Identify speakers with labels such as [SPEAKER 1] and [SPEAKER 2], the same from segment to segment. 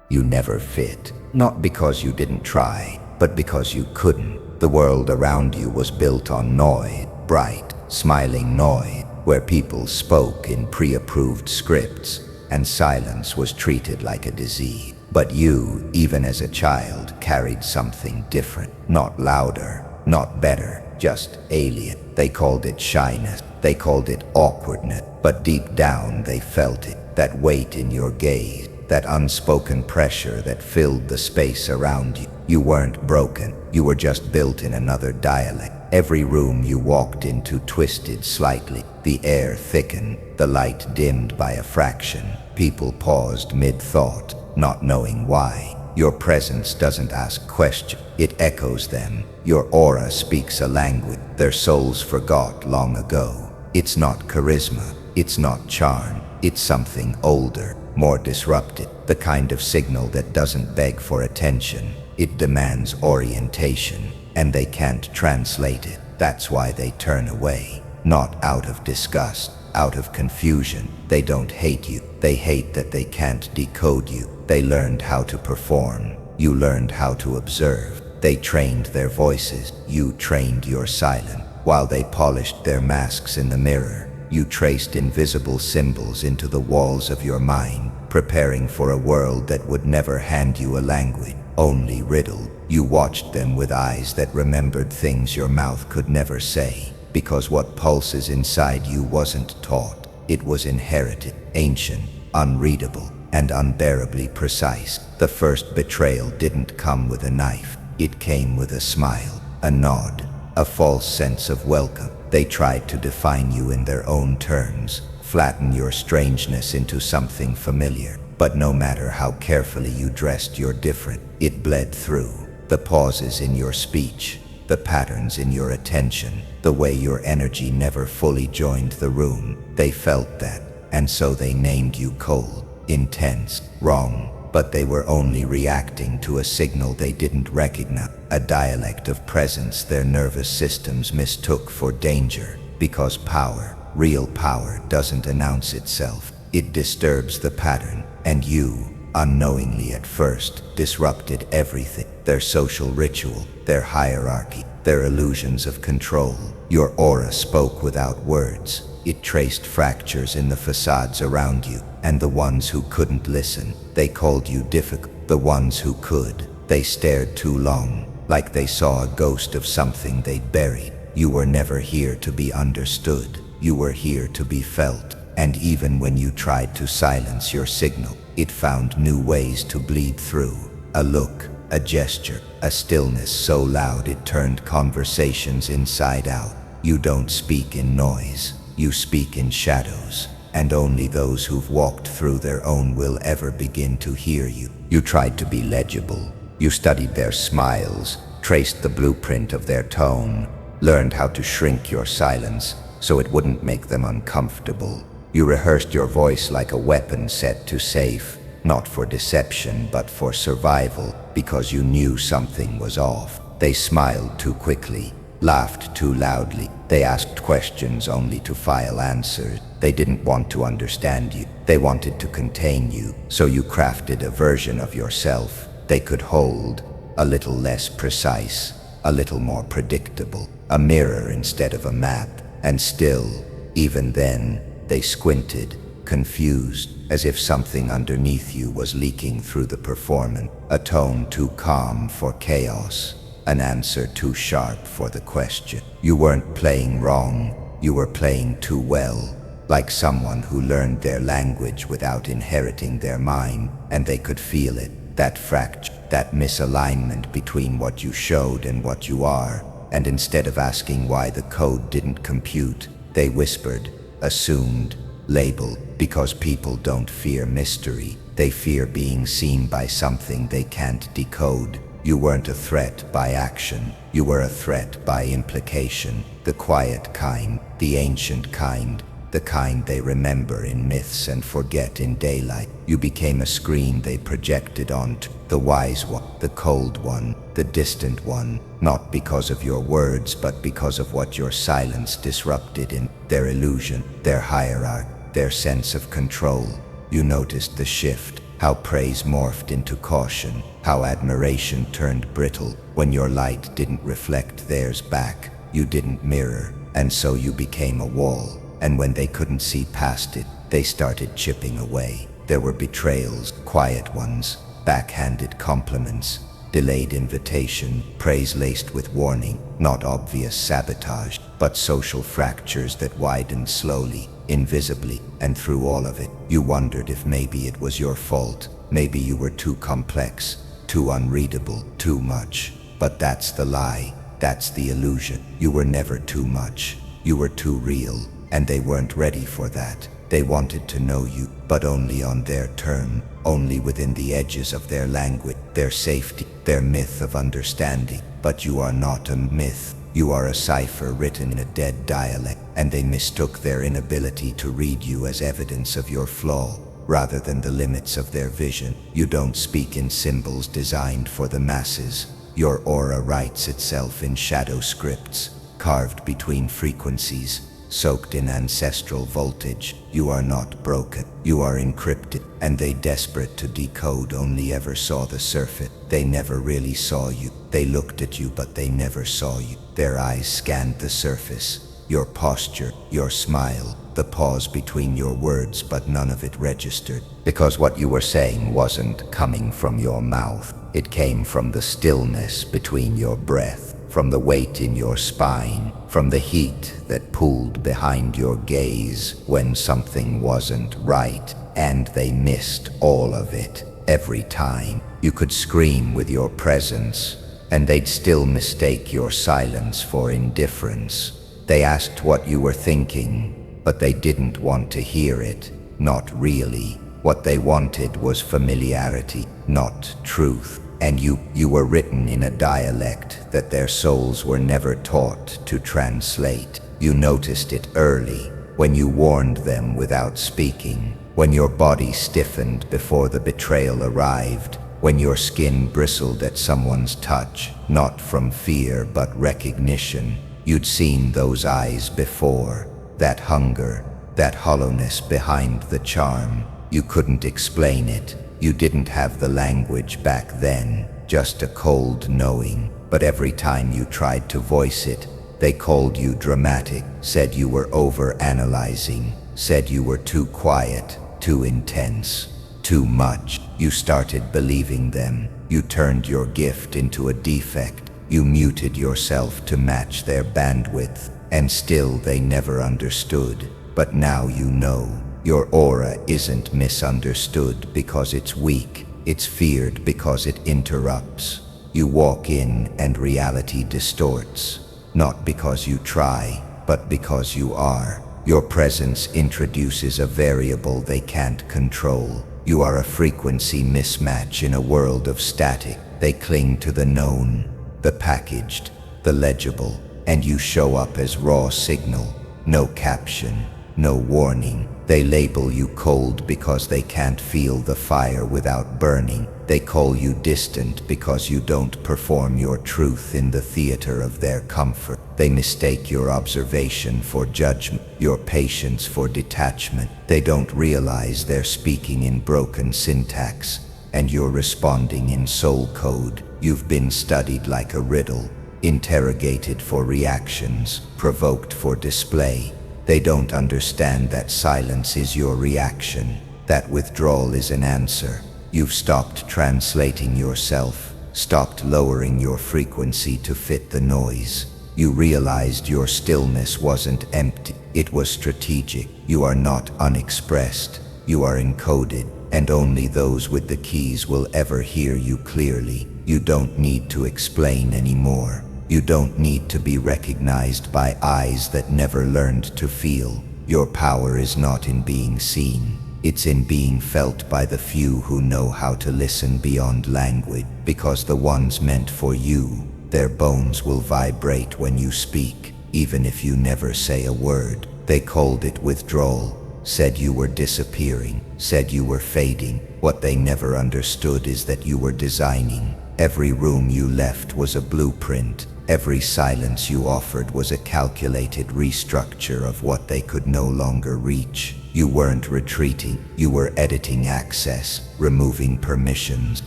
[SPEAKER 1] You never fit. Not because you didn't try, but because you couldn't. The world around you was built on noise, bright, smiling noise, where people spoke in pre-approved scripts, and silence was treated like a disease. But you, even as a child, carried something different. Not louder, not better, just alien. They called it shyness, they called it awkwardness, but deep down they felt it. That weight in your gaze, that unspoken pressure that filled the space around you. You weren't broken, you were just built in another dialect. Every room you walked into twisted slightly. The air thickened, the light dimmed by a fraction. People paused mid-thought, not knowing why. Your presence doesn't ask questions, it echoes them. Your aura speaks a language their souls forgot long ago. It's not charisma, it's not charm, it's something older, more disrupted, the kind of signal that doesn't beg for attention. It demands orientation, and they can't translate it. That's why they turn away. Not out of disgust, out of confusion. They don't hate you. They hate that they can't decode you. They learned how to perform. You learned how to observe. They trained their voices. You trained your silence. While they polished their masks in the mirror, you traced invisible symbols into the walls of your mind, preparing for a world that would never hand you a language, only riddle. You watched them with eyes that remembered things your mouth could never say, because what pulses inside you wasn't taught. It was inherited, ancient, unreadable, and unbearably precise. The first betrayal didn't come with a knife. It came with a smile, a nod, a false sense of welcome. They tried to define you in their own terms, flatten your strangeness into something familiar. But no matter how carefully you dressed your different, it bled through. The pauses in your speech, the patterns in your attention, the way your energy never fully joined the room. They felt that, and so they named you cold, intense, wrong. But they were only reacting to a signal they didn't recognize, a dialect of presence their nervous systems mistook for danger. Because power, real power, doesn't announce itself. It disturbs the pattern, and you, unknowingly at first, disrupted everything. Their social ritual, their hierarchy, their illusions of control. Your aura spoke without words. It traced fractures in the facades around you, and the ones who couldn't listen, they called you difficult. The ones who could, they stared too long, like they saw a ghost of something they'd buried. You were never here to be understood. You were here to be felt. And even when you tried to silence your signal, it found new ways to bleed through. A look, a gesture, a stillness so loud it turned conversations inside out. You don't speak in noise. You speak in shadows, and only those who've walked through their own will ever begin to hear you. You tried to be legible. You studied their smiles, traced the blueprint of their tone, learned how to shrink your silence so it wouldn't make them uncomfortable. You rehearsed your voice like a weapon set to safe, not for deception but for survival, because you knew something was off. They smiled too quickly, laughed too loudly. They asked questions only to file answers. They didn't want to understand you. They wanted to contain you. So you crafted a version of yourself they could hold, a little less precise, a little more predictable, a mirror instead of a map. And still, even then, they squinted, confused, as if something underneath you was leaking through the performance. A tone too calm for chaos. An answer too sharp for the question. You weren't playing wrong, you were playing too well, like someone who learned their language without inheriting their mind, and they could feel it, that fracture, that misalignment between what you showed and what you are. And instead of asking why the code didn't compute, they whispered, assumed, labeled, because people don't fear mystery, they fear being seen by something they can't decode. You weren't a threat by action, you were a threat by implication, the quiet kind, the ancient kind, the kind they remember in myths and forget in daylight. You became a screen they projected onto, the wise one, the cold one, the distant one, not because of your words but because of what your silence disrupted in their illusion, their hierarchy, their sense of control. You noticed the shift, how praise morphed into caution, how admiration turned brittle when your light didn't reflect theirs back. You didn't mirror, and so you became a wall. And when they couldn't see past it, they started chipping away. There were betrayals, quiet ones, backhanded compliments, delayed invitation, praise laced with warning, not obvious sabotage, but social fractures that widened slowly, invisibly, and through all of it, you wondered if maybe it was your fault. Maybe you were too complex, too unreadable, too much. But that's the lie, that's the illusion. You were never too much. You were too real, and they weren't ready for that. They wanted to know you, but only on their term, only within the edges of their language, their safety, their myth of understanding. But you are not a myth. You are a cipher written in a dead dialect, and they mistook their inability to read you as evidence of your flaw, rather than the limits of their vision. You don't speak in symbols designed for the masses. Your aura writes itself in shadow scripts, carved between frequencies, soaked in ancestral voltage. You are not broken, you are encrypted, and they, desperate to decode, only ever saw the surface. They never really saw you. They looked at you, but they never saw you. Their eyes scanned the surface, your posture, your smile, the pause between your words, but none of it registered. Because what you were saying wasn't coming from your mouth. It came from the stillness between your breath, from the weight in your spine, from the heat that pooled behind your gaze when something wasn't right, and they missed all of it. Every time you could scream with your presence, and they'd still mistake your silence for indifference. They asked what you were thinking, but they didn't want to hear it. Not really. What they wanted was familiarity, not truth. And you were written in a dialect that their souls were never taught to translate. You noticed it early, when you warned them without speaking, when your body stiffened before the betrayal arrived, when your skin bristled at someone's touch, not from fear but recognition. You'd seen those eyes before, that hunger, that hollowness behind the charm. You couldn't explain it. You didn't have the language back then, just a cold knowing. But every time you tried to voice it, they called you dramatic, said you were over-analyzing, said you were too quiet, too intense, too much. You started believing them. You turned your gift into a defect. You muted yourself to match their bandwidth, and still they never understood. But now you know. Your aura isn't misunderstood because it's weak. It's feared because it interrupts. You walk in and reality distorts. Not because you try, but because you are. Your presence introduces a variable they can't control. You are a frequency mismatch in a world of static. They cling to the known, the packaged, the legible, and you show up as raw signal. No caption, no warning. They label you cold because they can't feel the fire without burning. They call you distant because you don't perform your truth in the theater of their comfort. They mistake your observation for judgment, your patience for detachment. They don't realize they're speaking in broken syntax, and you're responding in soul code. You've been studied like a riddle, interrogated for reactions, provoked for display. They don't understand that silence is your reaction, that withdrawal is an answer. You've stopped translating yourself, stopped lowering your frequency to fit the noise. You realized your stillness wasn't empty, it was strategic. You are not unexpressed, you are encoded, and only those with the keys will ever hear you clearly. You don't need to explain anymore. You don't need to be recognized by eyes that never learned to feel. Your power is not in being seen. It's in being felt by the few who know how to listen beyond language. Because the ones meant for you, their bones will vibrate when you speak, even if you never say a word. They called it withdrawal, said you were disappearing, said you were fading. What they never understood is that you were designing. Every room you left was a blueprint, Every silence you offered was a calculated restructure of what they could no longer reach. You weren't retreating, you were editing access, removing permissions,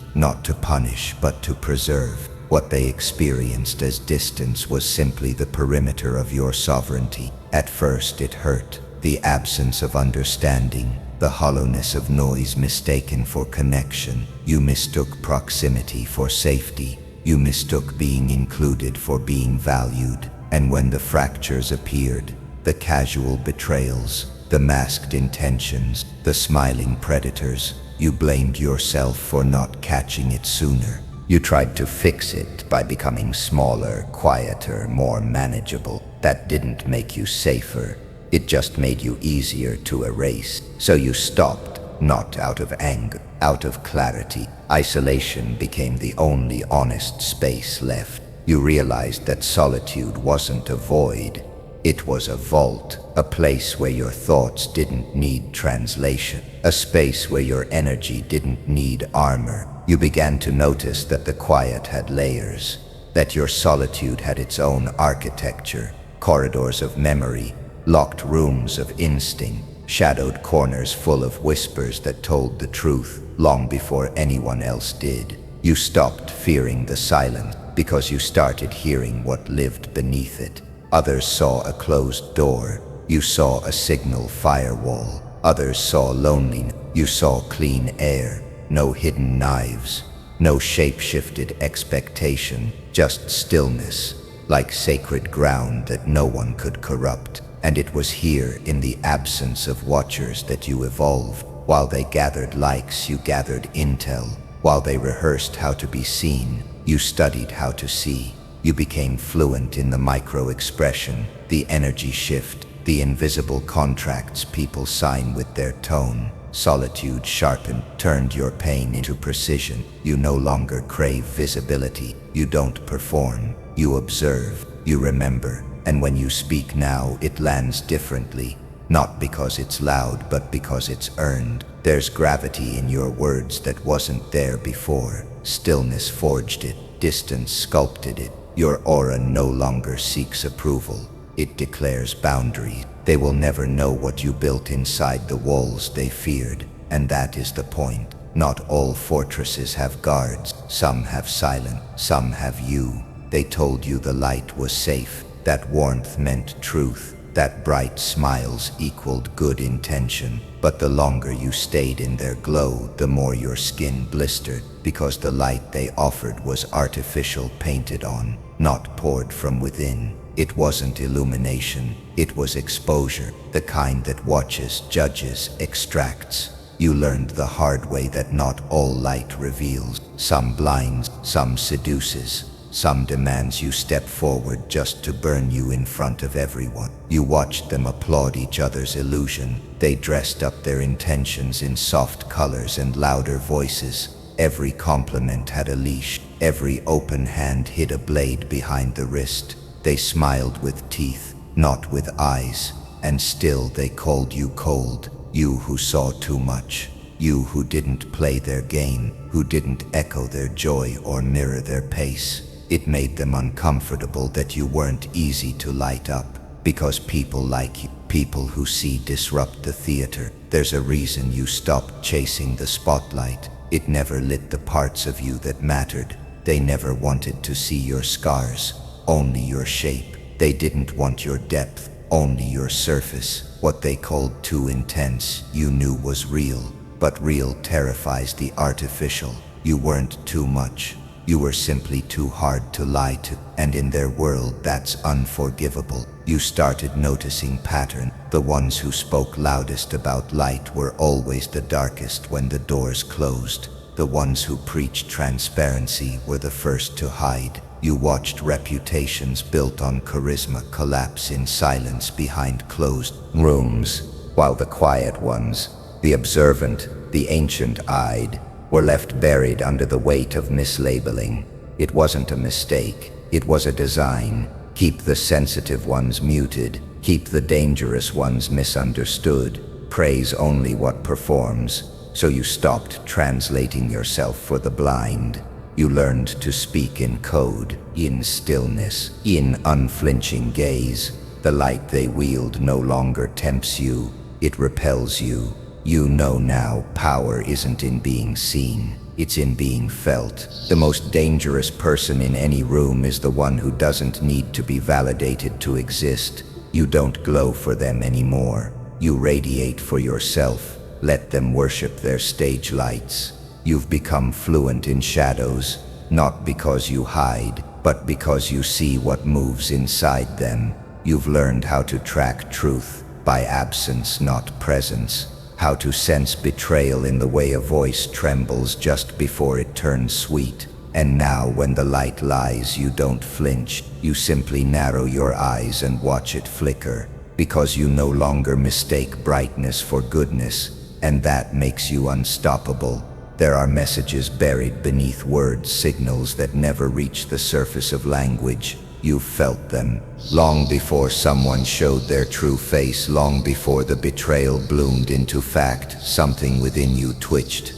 [SPEAKER 1] not to punish but to preserve. What they experienced as distance was simply the perimeter of your sovereignty. At first it hurt, the absence of understanding, the hollowness of noise mistaken for connection. You mistook proximity for safety. You mistook being included for being valued. And when the fractures appeared, the casual betrayals, the masked intentions, the smiling predators, you blamed yourself for not catching it sooner. You tried to fix it by becoming smaller, quieter, more manageable. That didn't make you safer. It just made you easier to erase. So you stopped, not out of anger, out of clarity. Isolation became the only honest space left. You realized that solitude wasn't a void. It was a vault, a place where your thoughts didn't need translation, a space where your energy didn't need armor. You began to notice that the quiet had layers, that your solitude had its own architecture, corridors of memory, locked rooms of instinct, shadowed corners full of whispers that told the truth long before anyone else did. You stopped fearing the silence because you started hearing what lived beneath it. Others saw a closed door. You saw a signal firewall. Others saw loneliness. You saw clean air. No hidden knives. No shape-shifted expectation. Just stillness, like sacred ground that no one could corrupt. And it was here, in the absence of watchers, that you evolved. While they gathered likes, you gathered intel. While they rehearsed how to be seen, you studied how to see. You became fluent in the micro-expression, the energy shift, the invisible contracts people sign with their tone. Solitude sharpened, turned your pain into precision. You no longer crave visibility. You don't perform. You observe. You remember. And when you speak now, it lands differently. Not because it's loud, but because it's earned. There's gravity in your words that wasn't there before. Stillness forged it. Distance sculpted it. Your aura no longer seeks approval. It declares boundaries. They will never know what you built inside the walls they feared. And that is the point. Not all fortresses have guards. Some have silence. Some have you. They told you the light was safe. That warmth meant truth. That bright smiles equaled good intention. But the longer you stayed in their glow, the more your skin blistered, because the light they offered was artificial, painted on, not poured from within. It wasn't illumination, it was exposure, the kind that watches, judges, extracts. You learned the hard way that not all light reveals. Some blinds, some seduces. Some demands you step forward just to burn you in front of everyone. You watched them applaud each other's illusion. They dressed up their intentions in soft colors and louder voices. Every compliment had a leash. Every open hand hid a blade behind the wrist. They smiled with teeth, not with eyes. And still they called you cold. You who saw too much. You who didn't play their game. Who didn't echo their joy or mirror their pace. It made them uncomfortable that you weren't easy to light up, because people like you, people who see disrupt the theater. There's a reason you stopped chasing the spotlight. It never lit the parts of you that mattered. They never wanted to see your scars, only your shape. They didn't want your depth, only your surface. What they called too intense, you knew was real, but real terrifies the artificial. You weren't too much. You were simply too hard to lie to, and in their world that's unforgivable. You started noticing pattern. The ones who spoke loudest about light were always the darkest when the doors closed. The ones who preached transparency were the first to hide. You watched reputations built on charisma collapse in silence behind closed rooms, while the quiet ones, the observant, the ancient-eyed, were left buried under the weight of mislabeling. It wasn't a mistake, it was a design. Keep the sensitive ones muted, keep the dangerous ones misunderstood, praise only what performs. So you stopped translating yourself for the blind. You learned to speak in code, in stillness, in unflinching gaze. The light they wield no longer tempts you, it repels you. You know now power isn't in being seen, it's in being felt. The most dangerous person in any room is the one who doesn't need to be validated to exist. You don't glow for them anymore. You radiate for yourself. Let them worship their stage lights. You've become fluent in shadows, not because you hide, but because you see what moves inside them. You've learned how to track truth by absence, not presence. How to sense betrayal in the way a voice trembles just before it turns sweet. And now when the light lies, you don't flinch. You simply narrow your eyes and watch it flicker, because you no longer mistake brightness for goodness, and that makes you unstoppable. There are messages buried beneath words, signals that never reach the surface of language. You've felt them, long before someone showed their true face, long before the betrayal bloomed into fact. Something within you twitched.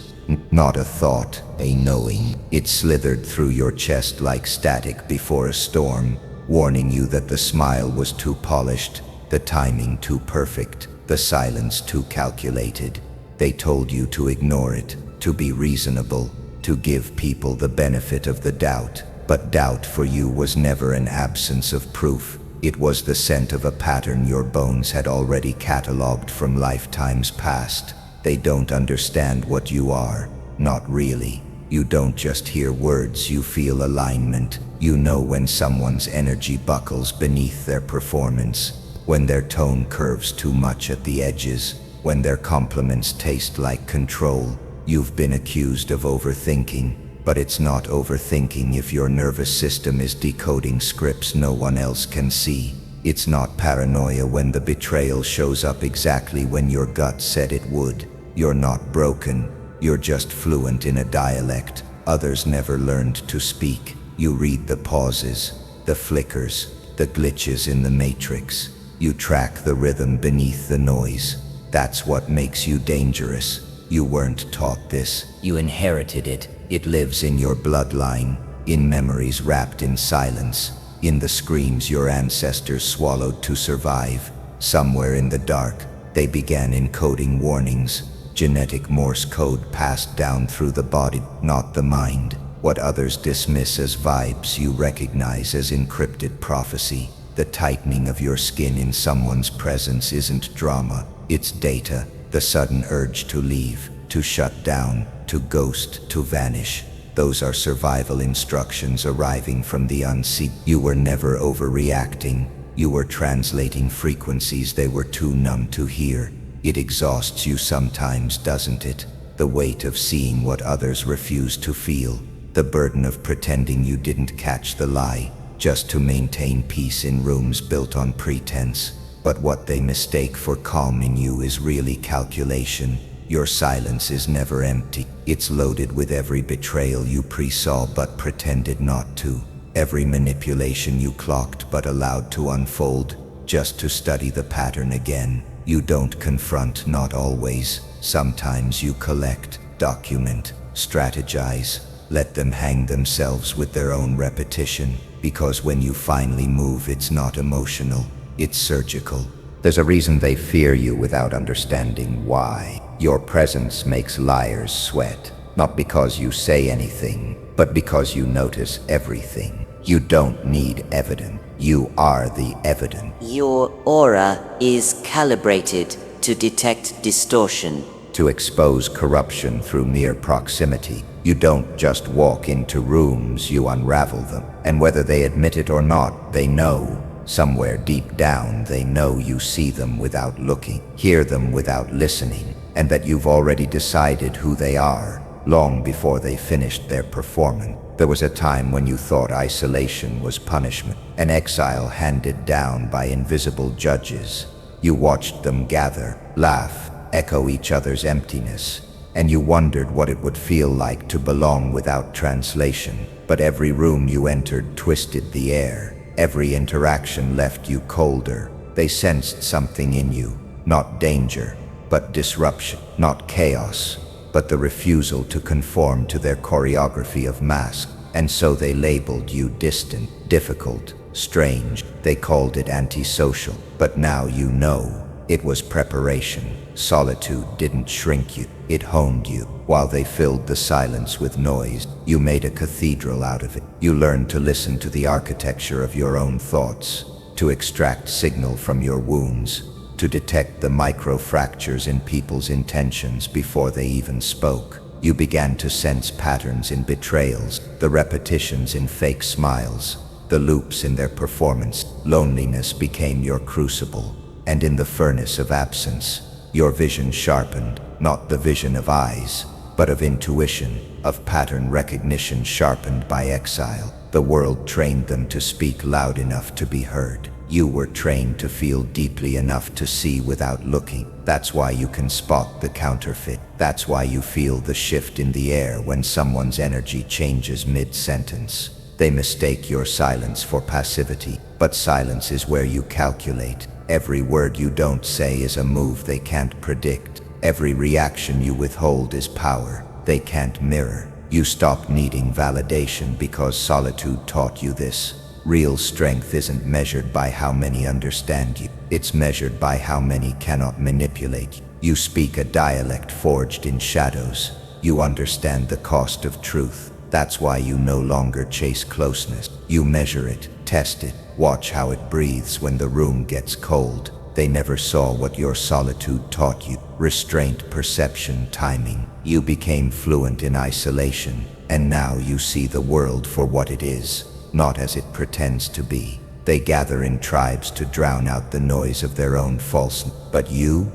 [SPEAKER 1] Not a thought, a knowing. It slithered through your chest like static before a storm, warning you that the smile was too polished, the timing too perfect, the silence too calculated. They told you to ignore it, to be reasonable, to give people the benefit of the doubt. But doubt for you was never an absence of proof. It was the scent of a pattern your bones had already catalogued from lifetimes past. They don't understand what you are. Not really. You don't just hear words, you feel alignment. You know when someone's energy buckles beneath their performance, when their tone curves too much at the edges, when their compliments taste like control. You've been accused of overthinking, but it's not overthinking if your nervous system is decoding scripts no one else can see. It's not paranoia when the betrayal shows up exactly when your gut said it would. You're not broken, you're just fluent in a dialect others never learned to speak. You read the pauses, the flickers, the glitches in the matrix. You track the rhythm beneath the noise. That's what makes you dangerous. You weren't taught this. You inherited it. It lives in your bloodline, in memories wrapped in silence, in the screams your ancestors swallowed to survive. Somewhere in the dark, they began encoding warnings, genetic Morse code passed down through the body, not the mind. What others dismiss as vibes, you recognize as encrypted prophecy. The tightening of your skin in someone's presence isn't drama, it's data. The sudden urge to leave, to shut down, to ghost, to vanish. Those are survival instructions arriving from the unseen. You were never overreacting. You were translating frequencies they were too numb to hear. It exhausts you sometimes, doesn't it? The weight of seeing what others refuse to feel. The burden of pretending you didn't catch the lie, just to maintain peace in rooms built on pretense. But what they mistake for calm in you is really calculation. Your silence is never empty. It's loaded with every betrayal you pre-saw but pretended not to. Every manipulation you clocked but allowed to unfold, just to study the pattern again. You don't confront, not always. Sometimes you collect, document, strategize. Let them hang themselves with their own repetition. Because when you finally move, it's not emotional. It's surgical. There's a reason they fear you without understanding why. Your presence makes liars sweat, not because you say anything, but because you notice everything. You don't need evidence. You are the evidence.
[SPEAKER 2] Your aura is calibrated to detect distortion,
[SPEAKER 1] to expose corruption through mere proximity. You don't just walk into rooms, you unravel them. And whether they admit it or not, they know. Somewhere deep down, they know you see them without looking, hear them without listening, and that you've already decided who they are, long before they finished their performance. There was a time when you thought isolation was punishment, an exile handed down by invisible judges. You watched them gather, laugh, echo each other's emptiness, and you wondered what it would feel like to belong without translation. But every room you entered twisted the air. Every interaction left you colder. They sensed something in you, not danger, but disruption, not chaos, but the refusal to conform to their choreography of masks. And so they labeled you distant, difficult, strange. They called it antisocial. But now you know. It was preparation. Solitude didn't shrink you, it honed you. While they filled the silence with noise, you made a cathedral out of it. You learned to listen to the architecture of your own thoughts, to extract signal from your wounds, to detect the micro-fractures in people's intentions before they even spoke. You began to sense patterns in betrayals, the repetitions in fake smiles, the loops in their performance. Loneliness became your crucible, and in the furnace of absence, your vision sharpened, not the vision of eyes, but of intuition, of pattern recognition sharpened by exile. The world trained them to speak loud enough to be heard. You were trained to feel deeply enough to see without looking. That's why you can spot the counterfeit. That's why you feel the shift in the air when someone's energy changes mid-sentence. They mistake your silence for passivity, but silence is where you calculate. Every word you don't say is a move they can't predict. Every reaction you withhold is power they can't mirror. You stopped needing validation because solitude taught you this. Real strength isn't measured by how many understand you. It's measured by how many cannot manipulate you. You speak a dialect forged in shadows. You understand the cost of truth. That's why you no longer chase closeness. You measure it, test it, watch how it breathes when the room gets cold. They never saw what your solitude taught you. Restraint, perception, timing. You became fluent in isolation, and now you see the world for what it is, not as it pretends to be. They gather in tribes to drown out the noise of their own falseness. But you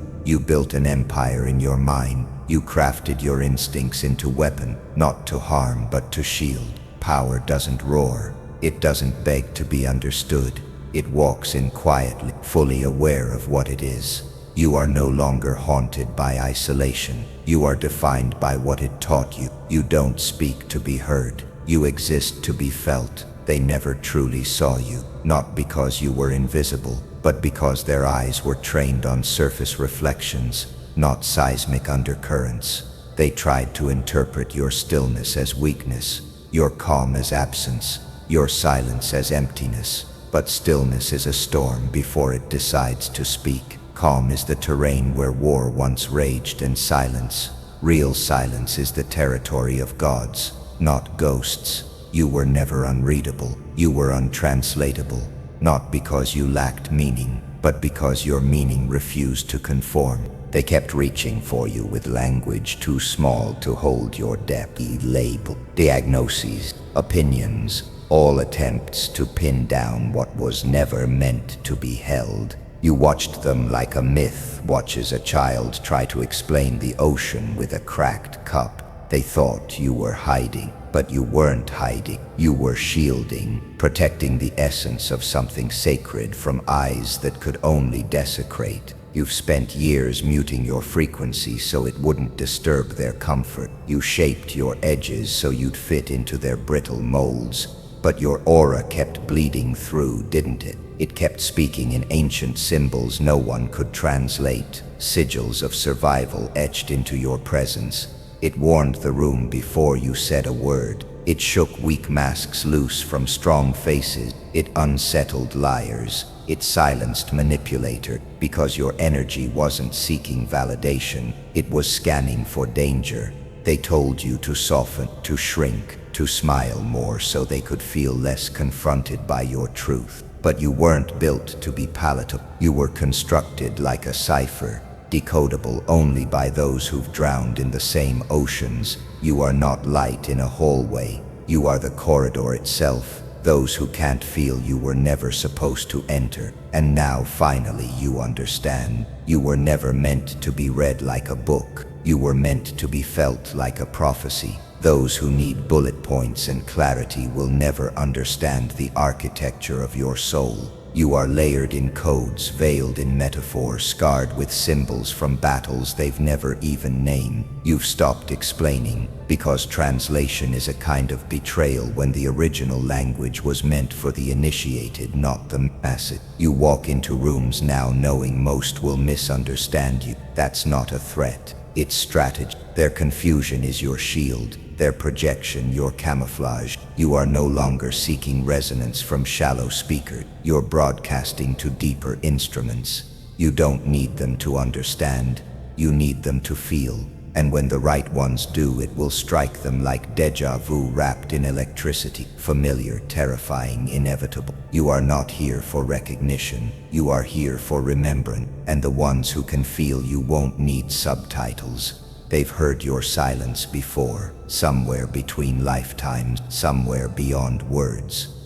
[SPEAKER 1] built an empire in your mind. You crafted your instincts into weapon, not to harm but to shield. Power doesn't roar. It doesn't beg to be understood. It walks in quietly, fully aware of what it is. You are no longer haunted by isolation. You are defined by what it taught you. You don't speak to be heard. You exist to be felt. They never truly saw you, not because you were invisible, but because their eyes were trained on surface reflections, not seismic undercurrents. They tried to interpret your stillness as weakness, your calm as absence, your silence as emptiness. But stillness is a storm before it decides to speak. Calm is the terrain where war once raged, and silence, real silence, is the territory of gods, not ghosts. You were never unreadable. You were untranslatable, not because you lacked meaning, but because your meaning refused to conform. They kept reaching for you with language too small to hold your depth. Label, diagnoses, opinions, all attempts to pin down what was never meant to be held. You watched them like a myth watches a child try to explain the ocean with a cracked cup. They thought you were hiding, but you weren't hiding. You were shielding, protecting the essence of something sacred from eyes that could only desecrate. You've spent years muting your frequency so it wouldn't disturb their comfort. You shaped your edges so you'd fit into their brittle molds. But your aura kept bleeding through, didn't it? It kept speaking in ancient symbols no one could translate, sigils of survival etched into your presence. It warned the room before you said a word. It shook weak masks loose from strong faces. It unsettled liars. It silenced manipulator, because your energy wasn't seeking validation. It was scanning for danger. They told you to soften, to shrink, to smile more so they could feel less confronted by your truth. But you weren't built to be palatable. You were constructed like a cipher, decodable only by those who've drowned in the same oceans. You are not light in a hallway. You are the corridor itself. Those who can't feel you were never supposed to enter. And now finally you understand. You were never meant to be read like a book. You were meant to be felt like a prophecy. Those who need bullet points and clarity will never understand the architecture of your soul. You are layered in codes, veiled in metaphor, scarred with symbols from battles they've never even named. You've stopped explaining, because translation is a kind of betrayal when the original language was meant for the initiated, not the masses. You walk into rooms now knowing most will misunderstand you. That's not a threat. It's strategy. Their confusion is your shield, their projection your camouflage. You are no longer seeking resonance from shallow speakers. You're broadcasting to deeper instruments. You don't need them to understand. You need them to feel. And when the right ones do, it will strike them like déjà vu wrapped in electricity. Familiar, terrifying, inevitable. You are not here for recognition. You are here for remembrance. And the ones who can feel you won't need subtitles. They've heard your silence before, somewhere between lifetimes, somewhere beyond words.